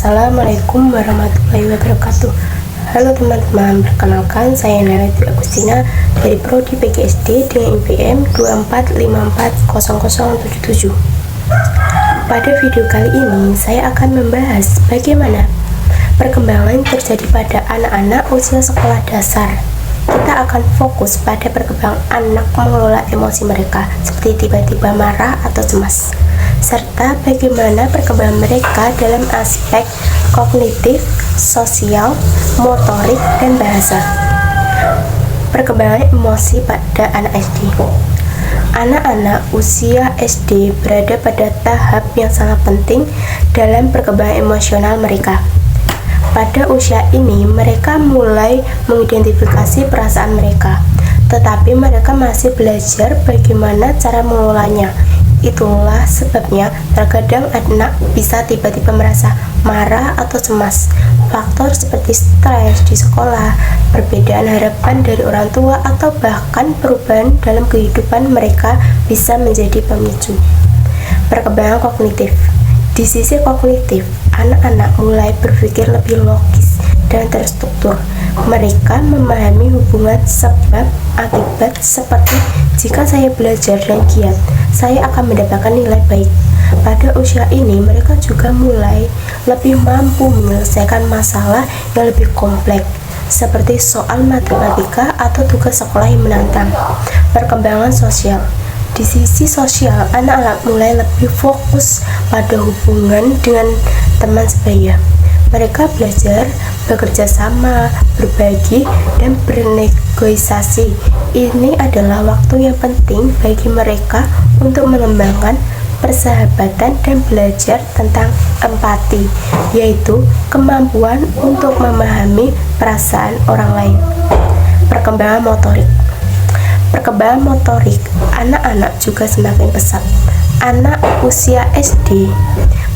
Assalamualaikum warahmatullahi wabarakatuh. Halo teman-teman, perkenalkan saya Naratri Agustina dari Prodi PGSD dengan IPM 24540077. Pada video kali ini saya akan membahas bagaimana perkembangan terjadi pada anak-anak usia sekolah dasar. Kita akan fokus pada perkembangan anak mengelola emosi mereka, seperti tiba-tiba marah atau cemas, serta bagaimana perkembangan mereka dalam aspek kognitif, sosial, motorik, dan bahasa. Perkembangan emosi pada anak SD. Anak-anak usia SD berada pada tahap yang sangat penting dalam perkembangan emosional mereka. Pada usia ini, mereka mulai mengidentifikasi perasaan mereka, tetapi mereka masih belajar bagaimana cara mengelolanya. Itulah sebabnya terkadang anak bisa tiba-tiba merasa marah atau cemas. Faktor seperti stres di sekolah, perbedaan harapan dari orang tua, atau bahkan perubahan dalam kehidupan mereka bisa menjadi pemicu. Perkembangan kognitif. Di sisi kognitif, anak-anak mulai berpikir lebih logis dan terstruktur. Mereka memahami hubungan sebab akibat, seperti jika saya belajar dan giat, saya akan mendapatkan nilai baik. Pada usia ini, mereka juga mulai lebih mampu menyelesaikan masalah yang lebih kompleks, seperti soal matematika atau tugas sekolah yang menantang. Perkembangan sosial. Di sisi sosial, anak-anak mulai lebih fokus pada hubungan dengan teman sebaya. Mereka belajar bekerja sama, berbagi, dan bernegosiasi. Ini adalah waktu yang penting bagi mereka untuk mengembangkan persahabatan dan belajar tentang empati, yaitu kemampuan untuk memahami perasaan orang lain. Perkembangan motorik. Perkembangan motorik anak-anak juga semakin pesat. Anak usia SD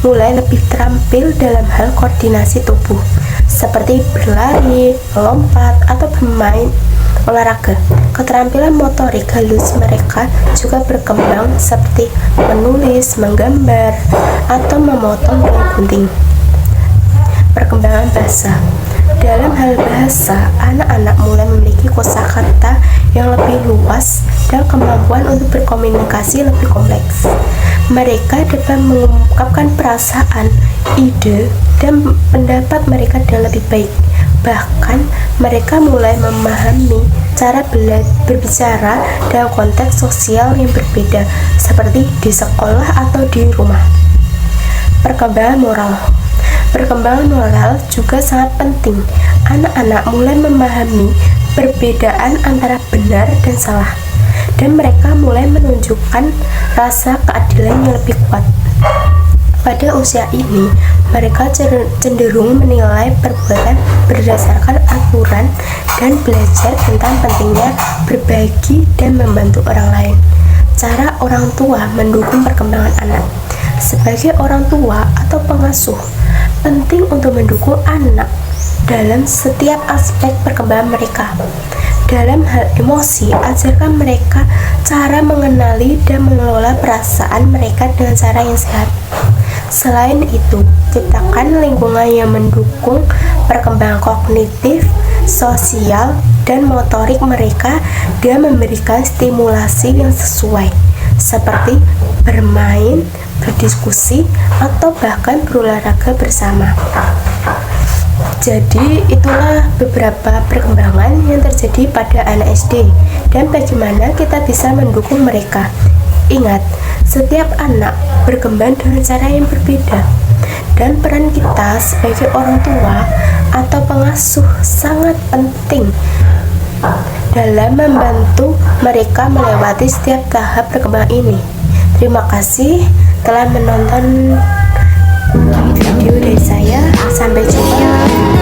mulai lebih terampil dalam hal koordinasi tubuh, seperti berlari, melompat, atau bermain olahraga. Keterampilan motorik halus mereka juga berkembang, seperti menulis, menggambar, atau memotong dengan gunting. Perkembangan bahasa. Dalam hal bahasa, anak-anak mulai memiliki kosakata yang lebih luas dan kemampuan untuk berkomunikasi lebih kompleks. Mereka dapat mengungkapkan perasaan, ide, dan pendapat mereka dengan lebih baik. Bahkan, mereka mulai memahami cara berbicara dalam konteks sosial yang berbeda, seperti di sekolah atau di rumah. Perkembangan moral. Perkembangan moral juga sangat penting. Anak-anak mulai memahami perbedaan antara benar dan salah, dan mereka mulai menunjukkan rasa keadilan yang lebih kuat. Pada usia ini, mereka cenderung menilai perbuatan berdasarkan aturan dan belajar tentang pentingnya berbagi dan membantu orang lain. Cara orang tua mendukung perkembangan anak. Sebagai orang tua atau pengasuh, penting untuk mendukung anak dalam setiap aspek perkembangan mereka. Dalam hal emosi, ajarkan mereka cara mengenali dan mengelola perasaan mereka dengan cara yang sehat. Selain itu, ciptakan lingkungan yang mendukung perkembangan kognitif, sosial, dan motorik mereka dan memberikan stimulasi yang sesuai, seperti bermain, berdiskusi, atau bahkan berolahraga bersama. Jadi itulah beberapa perkembangan yang terjadi pada anak SD dan bagaimana kita bisa mendukung mereka. Ingat, setiap anak berkembang dengan cara yang berbeda, dan peran kita sebagai orang tua atau pengasuh sangat penting dalam membantu mereka melewati setiap tahap perkembangan ini. Terima kasih telah menonton video dari saya. Sampai jumpa.